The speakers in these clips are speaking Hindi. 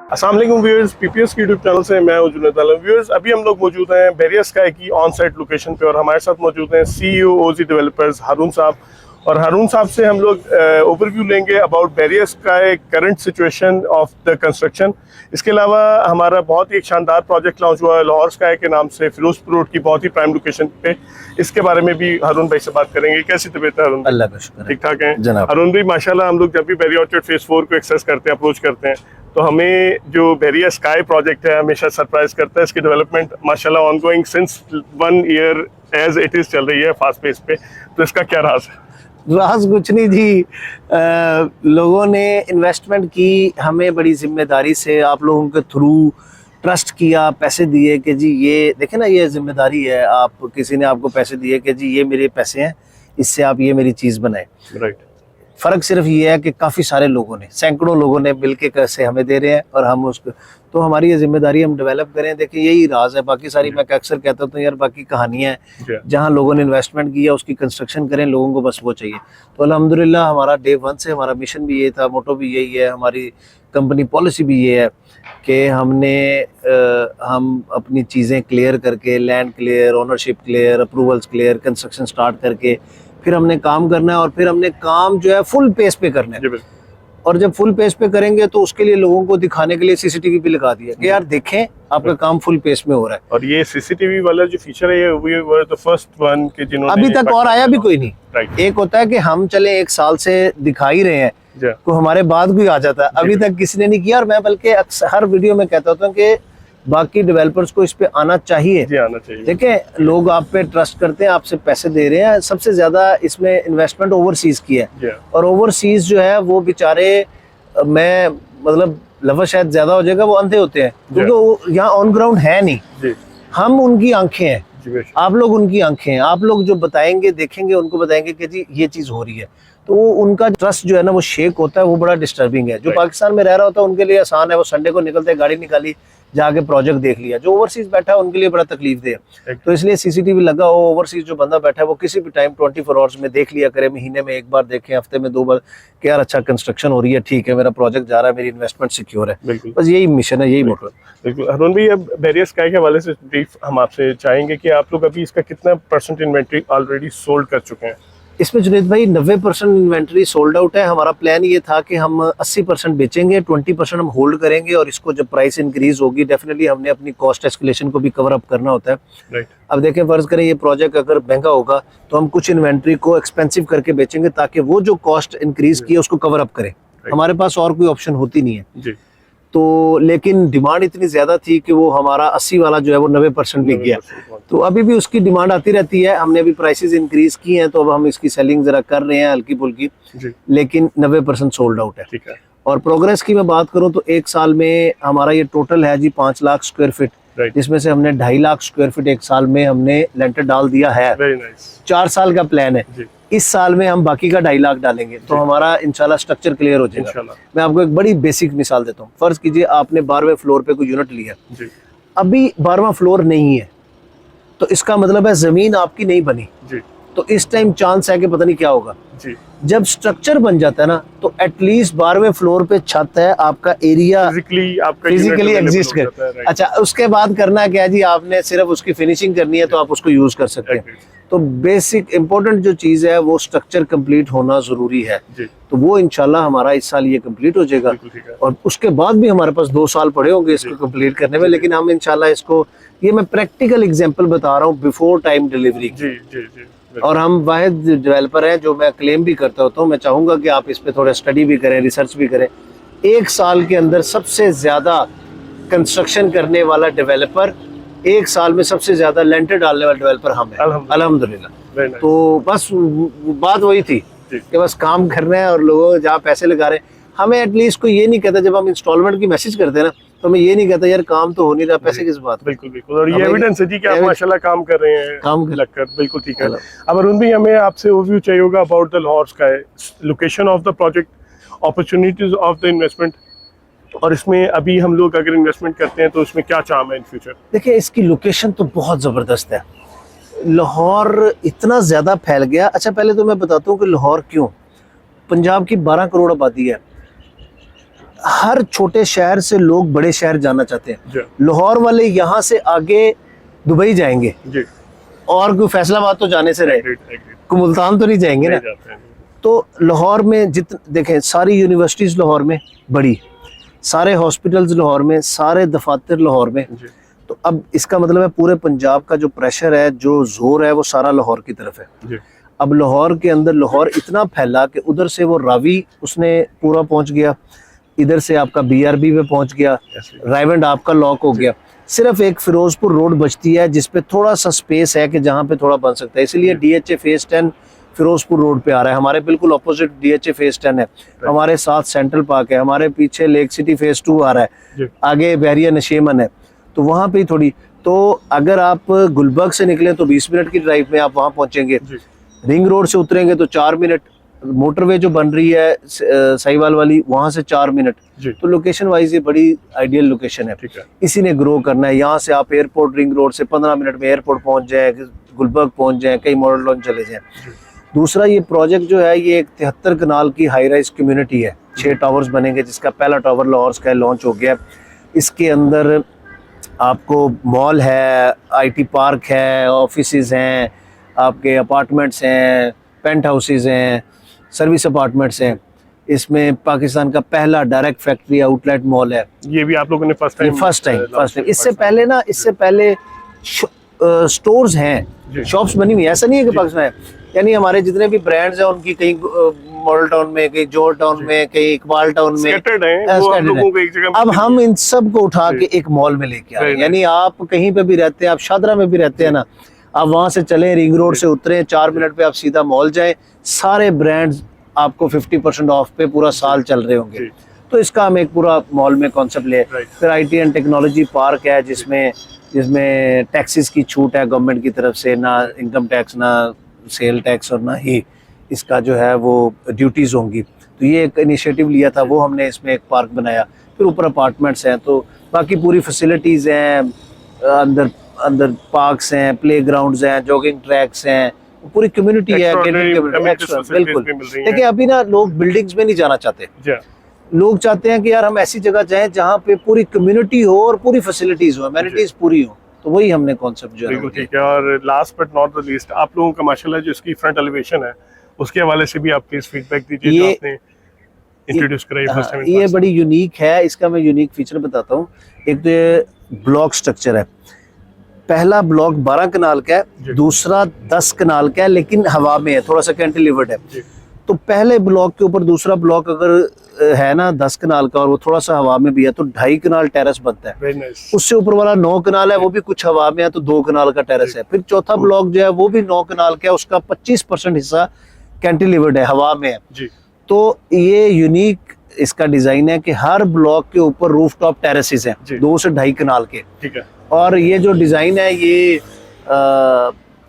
अस्सलाम वालेकुम व्यूअर्स, पीपीएस की यूट्यूब चैनल से मैं हूं जुनैद आलम। व्यूअर्स, अभी हम लोग मौजूद हैं बैरियर स्काई की ऑन साइट लोकेशन पे और हमारे साथ मौजूद हैं सीईओ ओजी डेवलपर्स हारून साहब। और हारून साहब से हम लोग ओवरव्यू लेंगे about barrier sky current situation of the construction. इसके अलावा हमारा बहुत ही एक शानदार प्रोजेक्ट लॉन्च हुआ है लाहौर स्काई के नाम से, फिरोजपुर रोड की बहुत ही प्राइम लोकेशन पे। इसके बारे में भी हारून भाई से बात करेंगे। कैसी तबीयत है हारून? अल्लाह का शुक्र है, ठीक ठाक है जनाब। हारून भाई, माशाल्लाह हम लोग जब भी बैरियर ऑर्चर्ड फेज 4 को एक्सेस करते हैं, अप्रोच करते हैं, तो हमें जो बैरियर स्काई प्रोजेक्ट है हमेशा सरप्राइज करता है। इसकी डेवलपमेंट माशाल्लाह ongoing since 1 year as it is चल रही है फास्ट पेस पे। तो इसका क्या राज है? राज कुछ नहीं जी, लोगों ने इन्वेस्टमेंट की, हमें बड़ी जिम्मेदारी से आप लोगों के थ्रू ट्रस्ट किया, पैसे दिए कि जी ये देखें ना, ये जिम्मेदारी है। आप किसी ने आपको पैसे दिए कि जी ये मेरे पैसे हैं, इससे आप ये मेरी चीज़ बनाएं। राइट। फ़र्क सिर्फ ये है कि काफ़ी सारे लोगों ने, सैकड़ों लोगों ने मिलके कैसे हमें दे रहे हैं और हम उसको, तो हमारी ये जिम्मेदारी हम डेवलप करें। देखिए यही राज है, बाकी सारी मैं अक्सर कहता हूँ तो यार बाकी कहानियाँ हैं, जहाँ लोगों ने इन्वेस्टमेंट किया उसकी कंस्ट्रक्शन करें, लोगों को बस वो चाहिए। तो अल्हम्दुलिल्लाह हमारा डे 1 से हमारा मिशन भी ये था, मोटो भी यही है, हमारी कंपनी पॉलिसी भी ये है कि हम अपनी चीज़ें क्लियर करके, land clear, ownership clear, approvals clear, construction start करके फिर हमने काम करना है और फिर हमने काम जो है फुल पेस पे करना है। और जब फुल पेस पे करेंगे तो उसके लिए लोगों को दिखाने के लिए सीसीटीवी भी लगा दिया कि यार देखें आपका काम फुल पेस में हो रहा है। और ये सीसीटीवी वाला जो फीचर है, ये वो तो फर्स्ट वन के जिन्होंने अभी तक और आया भी कोई नहीं। एक होता है कि हम चले 1 साल से दिखा ही रहे हैं तो हमारे बाद कोई आ जाता है, अभी तक किसी ने नहीं किया। और मैं बल्कि हर वीडियो में कहता होता हूँ कि बाकी डेवलपर्स को इस पे आना चाहिए। देखें लोग आप पे ट्रस्ट करते हैं, आपसे पैसे दे रहे हैं। सबसे ज्यादा इसमें इन्वेस्टमेंट ओवरसीज की है और ओवरसीज जो है वो बेचारे, मैं मतलब लफ्ज़ शायद ज्यादा हो जाएगा, वो अंधे होते हैं क्योंकि वो यहाँ ऑन ग्राउंड है नहीं। हम उनकी आंखें हैं, आप लोग उनकी आंखें हैं। आप लोग जो बताएंगे, देखेंगे, उनको बताएंगे कि जी ये चीज हो रही है, तो वो उनका ट्रस्ट जो है ना वो शेक होता है, वो बड़ा डिस्टर्बिंग है। जो पाकिस्तान में रह रहा होता है उनके लिए आसान है, वो संडे को निकलते हैं, गाड़ी निकाली, जाके प्रोजेक्ट देख लिया। जो ओवरसीज बैठा है उनके लिए बड़ा तकलीफ दे। तो इसलिए सीसीटीवी लगा हो, ओवरसीज जो बंदा बैठा है वो किसी भी टाइम 24 आवर्स में देख लिया करे, महीने में 1 बार देखें, हफ्ते में 2 बार, कि यार अच्छा कंस्ट्रक्शन हो रही है, ठीक है, मेरा प्रोजेक्ट जा रहा है, मेरी इन्वेस्टमेंट सिक्योर है। बस यही मिशन है, यही मोटो है। बिल्कुल हारून भाई, अब बैरियर स्काई के हवाले से ब्रीफ हम आपसे चाहेंगे कि आप लोग अभी इसका कितना % इन्वेंट्री ऑलरेडी सोल्ड कर चुके हैं? इसमें जुनैद भाई 90% इन्वेंट्री सोल्ड आउट है। हमारा प्लान ये था कि हम 80% बेचेंगे, 20% हम होल्ड करेंगे और इसको जब प्राइस इंक्रीज होगी, डेफिनेटली हमने अपनी कॉस्ट एस्केलेशन को भी कवर अप करना होता है। अब देखें, फर्ज करें ये प्रोजेक्ट अगर महंगा होगा तो हम कुछ इन्वेंट्री को एक्सपेंसिव करके बेचेंगे ताकि वो जो कॉस्ट इंक्रीज की है उसको कवर अप करें। हमारे पास और कोई ऑप्शन होती नहीं है। तो लेकिन डिमांड इतनी ज्यादा थी कि वो हमारा 80 वाला जो है वो 90% बिक गया। तो अभी भी उसकी डिमांड आती रहती है। हमने अभी प्राइसेस इंक्रीज की हैं तो अब हम इसकी सेलिंग जरा कर रहे हैं हल्की फुल्की, लेकिन 90% सोल्ड आउट है। और प्रोग्रेस की मैं बात करूं तो 1 साल में हमारा ये टोटल है जी 5 लाख स्क्वायर फीट, जिसमें से हमने 2.5 लाख स्क्वायर फीट 1 साल में हमने लेंटर डाल दिया है। 4 साल का प्लान है, इस साल में हम बाकी का 2.5 लाख डालेंगे तो हमारा इंशाल्लाह स्ट्रक्चर क्लियर हो जाएगा। मैं आपको एक बड़ी बेसिक मिसाल देता हूँ। फर्ज कीजिए आपने 12वें फ्लोर पे कोई यूनिट लिया, अभी 12वां फ्लोर नहीं है, तो इसका मतलब है जमीन आपकी नहीं बनी। तो इस टाइम चांस है कि पता नहीं क्या होगा। जब स्ट्रक्चर बन जाता है ना तो एटलीस्ट 12वें फ्लोर पे छत है, आपका एरिया फिजिकली एग्जिस्ट कर। अच्छा, उसके बाद करना क्या है जी, आपने सिर्फ उसकी फिनिशिंग करनी है तो आप उसको यूज कर सकते हैं। तो बेसिक इंपॉर्टेंट जो चीज है वो स्ट्रक्चर कंप्लीट होना जरूरी है। तो वो इंशाल्लाह हमारा इस साल ये कंप्लीट हो जाएगा और उसके बाद भी हमारे पास 2 साल पड़े होंगे इसको कंप्लीट करने में। लेकिन हम इंशाल्लाह इसको, ये मैं प्रैक्टिकल एग्जांपल बता रहा हूँ बिफोर टाइम डिलीवरी। और हम वाहिद डेवलपर हैं जो मैं क्लेम भी करता होता हूँ। मैं चाहूंगा कि आप इस पे थोड़ा स्टडी भी करें, रिसर्च भी करें। 1 साल के अंदर सबसे ज्यादा कंस्ट्रक्शन करने वाला डेवलपर, 1 साल में सबसे ज्यादा लेंटर डालने वाला डेवलपर हम हैं, अल्हम्दुलिल्लाह। तो बस बात वही थी कि बस काम करना है और लोगों जहाँ पैसे लगा रहे हैं, हमें एटलीस्ट कोई ये नहीं कहता, जब हम इंस्टॉलमेंट की मैसेज करते हैं ना तो मैं ये नहीं कहता यार काम तो हो नहीं रहा, पैसे किस बात। बिल्कुल। और ये एविडेंस है जी कि आप माशाल्लाह काम कर रहे हैं, काम लगकर। बिल्कुल ठीक है। अब अरुण भाई, हमें आपसे ओवरव्यू चाहिए होगा about the Lahore sky, location of the project, opportunities of the investment, और इसमें अभी हम लोग अगर इन्वेस्टमेंट करते हैं तो इसमें क्या चाम है इन फ्यूचर? देखिए इसकी लोकेशन तो बहुत जबरदस्त है। लाहौर इतना ज्यादा फैल गया। अच्छा, पहले तो मैं बताता हूँ कि लाहौर क्यों। पंजाब की 12 करोड़ आबादी है, हर छोटे शहर से लोग बड़े शहर जाना चाहते हैं। जी लाहौर वाले यहाँ से आगे दुबई जाएंगे जी, और कोई फैसलाबाद तो जाने से रहे, एग्रीड, कोई मुल्तान तो नहीं जाएंगे ना। नहीं जाते हैं। तो लाहौर में देखें, सारी यूनिवर्सिटीज़ लाहौर में बड़ी, सारे हॉस्पिटल्स लाहौर में, सारे दफातर लाहौर में। जी तो अब इसका मतलब है पूरे पंजाब का जो प्रेशर है, जो जोर है, वो सारा लाहौर की तरफ है। जी अब लाहौर के अंदर लाहौर इतना फैला कि उधर से वो रावी उसने पूरा पहुंच गया, इधर से आपका BRB पे पहुंच गया, ऐसे। रायवंड आपका लॉक हो गया। सिर्फ एक फिरोजपुर रोड बचती है जिसपे थोड़ा सा स्पेस है कि जहाँ पे थोड़ा बन सकता है, इसलिए DHA फेज 10 फिरोजपुर रोड पे आ रहा है। हमारे बिल्कुल अपोजिट DHA फेज 10 है, हमारे साथ सेंट्रल पार्क है, हमारे पीछे लेक सिटी फेज 2 आ रहा जी। है, आगे बहरिया नशेमन है, तो वहाँ पे थोड़ी, तो अगर आप गुलबर्ग से निकले तो 20 मिनट की ड्राइव में आप वहाँ पहुँचेंगे। जी रिंग रोड से उतरेंगे तो 4 मिनट, मोटरवे जो बन रही है साहिवाल वाली, वहाँ से 4 मिनट। जी, तो लोकेशन वाइज ये बड़ी आइडियल लोकेशन है। ठीक है। इसी ने ग्रो करना है। यहाँ से आप एयरपोर्ट, रिंग रोड से 15 मिनट में एयरपोर्ट पहुँच जाए, गुलबर्ग पहुँच जाए, कई मॉडल लॉन्च चले जाएं। दूसरा, ये प्रोजेक्ट जो है ये एक 73 कनाल की हाई राइज कम्युनिटी है, 6 टावर्स बनेंगे, जिसका पहला टावर लाहौर का लॉन्च हो गया। इसके अंदर आपको मॉल है, IT पार्क है, ऑफिसेज हैं, आपके अपार्टमेंट्स हैं, पेंट हाउसेज हैं, सर्विस अपार्टमेंट्स हैं। इसमें पाकिस्तान का पहला डायरेक्ट फैक्ट्री आउटलेट मॉल है। ये भी आप लोगों ने फर्स्ट टाइम। इससे पहले स्टोर्स हैं, शॉप्स बनी हुई है, ऐसा नहीं है कि पाकिस्तान है। यानी हमारे जितने भी ब्रांड्स हैं उनकी कहीं मॉडल टाउन में, कहीं जोर टाउन में, कहीं इकबाल टाउन में Scattered हैं, वो हम लोगों को एक जगह अब हम इन सब को उठा के एक मॉल में लेके आए। यानी आप कहीं पे भी रहते हैं, आप शादरा में भी रहते हैं ना, आप वहां से चलें, रिंग रोड से उतरें, 4 मिनट पे आप सीधा मॉल जाएं, सारे ब्रांड्स आपको 50% ऑफ पे पूरा साल चल रहे होंगे। तो इसका हम एक पूरा मॉल में कॉन्सेप्ट ले। फिर IT एंड टेक्नोलॉजी पार्क है, जिसमें टैक्सेस की छूट है गवर्नमेंट की तरफ से, ना इनकम टैक्स, ना सेल टैक्स, और ना ही इसका जो है वो ड्यूटीज होंगी। तो ये एक इनिशिएटिव लिया था, वो हमने इसमें एक पार्क बनाया। फिर ऊपर अपार्टमेंट्स हैं, तो बाकी पूरी फैसिलिटीज़ हैं, अंदर पार्क्स हैं, प्लेग्राउंड्स हैं, जॉगिंग ट्रैक्स हैं, पूरी कम्युनिटी है, बिल्कुल। देखिए अभी ना लोग बिल्डिंग्स में नहीं जाना चाहते, लोग चाहते हैं कि यार हम ऐसी जगह जाएं जहाँ पे पूरी कम्युनिटी हो और पूरी फैसिलिटीज हो, एमिनिटीज पूरी हो। तो वही हमने कॉन्सेप्ट जो है। बिल्कुल ठीक है। और last but not the least, आप लोगों का माशाल्लाह जो इसकी फ्रंट एलिवेशन है उसके हवाले से भी आप प्लीज फीडबैक दीजिए, जो आपने इंट्रोड्यूस कराई फर्स्ट टाइम। ये बड़ी यूनिक है, इसका मैं यूनिक फीचर बताता हूँ। एक तो ये ब्लॉक स्ट्रक्चर है, पहला ब्लॉक 12 कनाल का है, दूसरा 10 कनाल का है, लेकिन हवा में है, थोड़ा सा कैंटिलीवर्ड है। तो पहले ब्लॉक के ऊपर दूसरा ब्लॉक अगर है ना 10 कनाल का और वो थोड़ा सा हवा में भी है तो 2.5 कनाल टेरेस बनता है। उससे ऊपर वाला 9 कनाल है, वो भी कुछ हवा में है, तो 2 कनाल का टेरेस है। फिर चौथा ब्लॉक जो है वो भी 9 कनाल का है, उसका 25% हिस्सा कैंटिलीवर्ड है, हवा में है जी। तो ये यूनिक इसका डिजाइन है कि हर ब्लॉक के ऊपर रूफटॉप टेरेसेस हैं 2 से 2.5 कनाल के। ठीक है। और ये जो डिजाइन है ये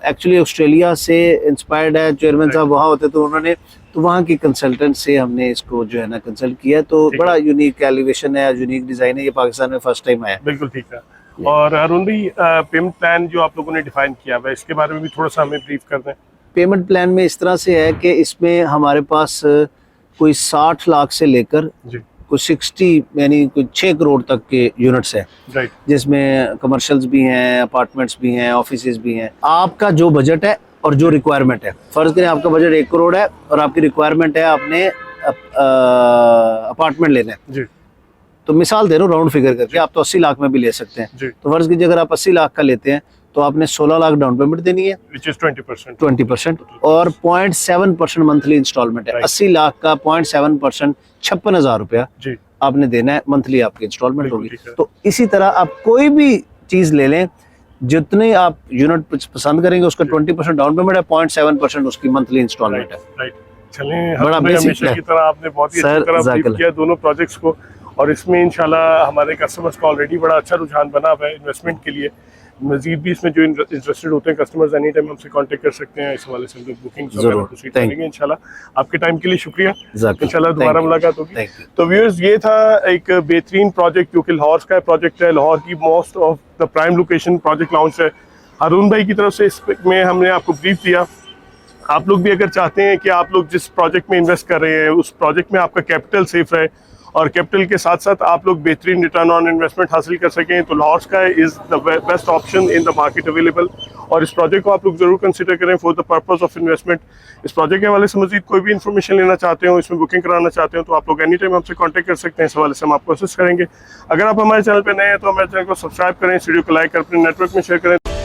एक्चुअली ऑस्ट्रेलिया से इंस्पायर्ड है। चेयरमैन साहब वहाँ होते तो उन्होंने, तो वहाँ की कंसल्टेंट से हमने इसको जो है ना कंसल्ट किया। तो बड़ा यूनिक एलिवेशन है, यूनिक डिजाइन है, ये पाकिस्तान में फर्स्ट टाइम आया। बिल्कुल ठीक है। और अरुण भाई, पेमेंट प्लान जो आप लोगों ने डिफाइन किया हुआ है, इसके बारे में भी थोड़ा सा हमें ब्रीफ कर दें। पेमेंट प्लान में इस तरह से है कि इसमें हमारे पास कोई 60 लाख से लेकर कोई 60 यानी कोई 6 करोड़ तक के यूनिट्स है, जिसमें कमर्शियल्स भी हैं, अपार्टमेंट्स भी हैं, ऑफिसेज भी हैं। आपका जो बजट है और जो रिक्वायरमेंट है, फर्ज करें आपका बजट 1 करोड़ है और आपकी रिक्वायरमेंट है आपने अपार्टमेंट लेना है, तो मिसाल दे रहा हूँ राउंड फिगर करके, आप तो 80 लाख में भी ले सकते हैं। तो फर्ज कीजिए अगर आप 80 लाख का लेते हैं तो आपने 16 लाख डाउन पेमेंट देनी है, which is 20%, और 0.7% मंथली इंस्टॉलमेंट है। 80 लाख का 0.7% 56,000 रुपया आपने देना है मंथली, आपकी इंस्टॉलमेंट होगी। तो इसी तरह आप कोई भी चीज ले लें, जितने आप यूनिट पसंद करेंगे उसका 20% डाउन पेमेंट है, 0.7% उसकी मंथली इंस्टॉलमेंट है। चलें, बड़ा बेसिक की तरह आपने बहुत ही अच्छी तरह ब्रीफ किया दोनों प्रोजेक्ट्स को, और इसमें इंशाल्लाह हमारे कस्टमर्स का ऑलरेडी बड़ा अच्छा रुझान बना हुआ है इन्वेस्टमेंट के लिए। मजीद भी इसमें जो इंटरेस्टेड होते हैं कस्टमर्स एनी टाइम हमसे कांटेक्ट कर सकते हैं, इस हवाले से बुकिंग प्रोसीड करेंगे इंशाल्लाह। आपके टाइम के लिए शुक्रिया, इंशाल्लाह दोबारा मुलाकात होगी। तो व्यूअर्स, ये था एक बेहतरीन प्रोजेक्ट जो कि लाहौर का प्रोजेक्ट है, लाहौर की most of the prime location project launch है। हारून भाई की तरफ से इसमें हमने आपको ब्रीफ दिया। आप लोग भी अगर चाहते हैं कि आप लोग जिस प्रोजेक्ट में इन्वेस्ट कर रहे हैं उस प्रोजेक्ट में आपका कैपिटल सेफ रहे और कैपिटल के साथ साथ आप लोग बेहतरीन रिटर्न ऑन इन्वेस्टमेंट हासिल कर सकें, तो Lahore sky is the best option in the market available. और इस प्रोजेक्ट को आप लोग ज़रूर कंसिडर करें for the purpose of investment. इस प्रोजेक्ट के हवाले से मजीद कोई भी इन्फॉर्मेशन लेना चाहते हो, इसमें बुकिंग कराना चाहते हो, तो आप लोग एनी टाइम हमसे कॉन्टैक्ट कर सकते हैं। इस हवाले से हम आपको असिस्ट करेंगे। अगर आप हमारे चैनल पर नए हैं तो हमारे चैनल को सब्सक्राइब करें, इस वीडियो को लाइक कर अपने नेटवर्क में शेयर करें।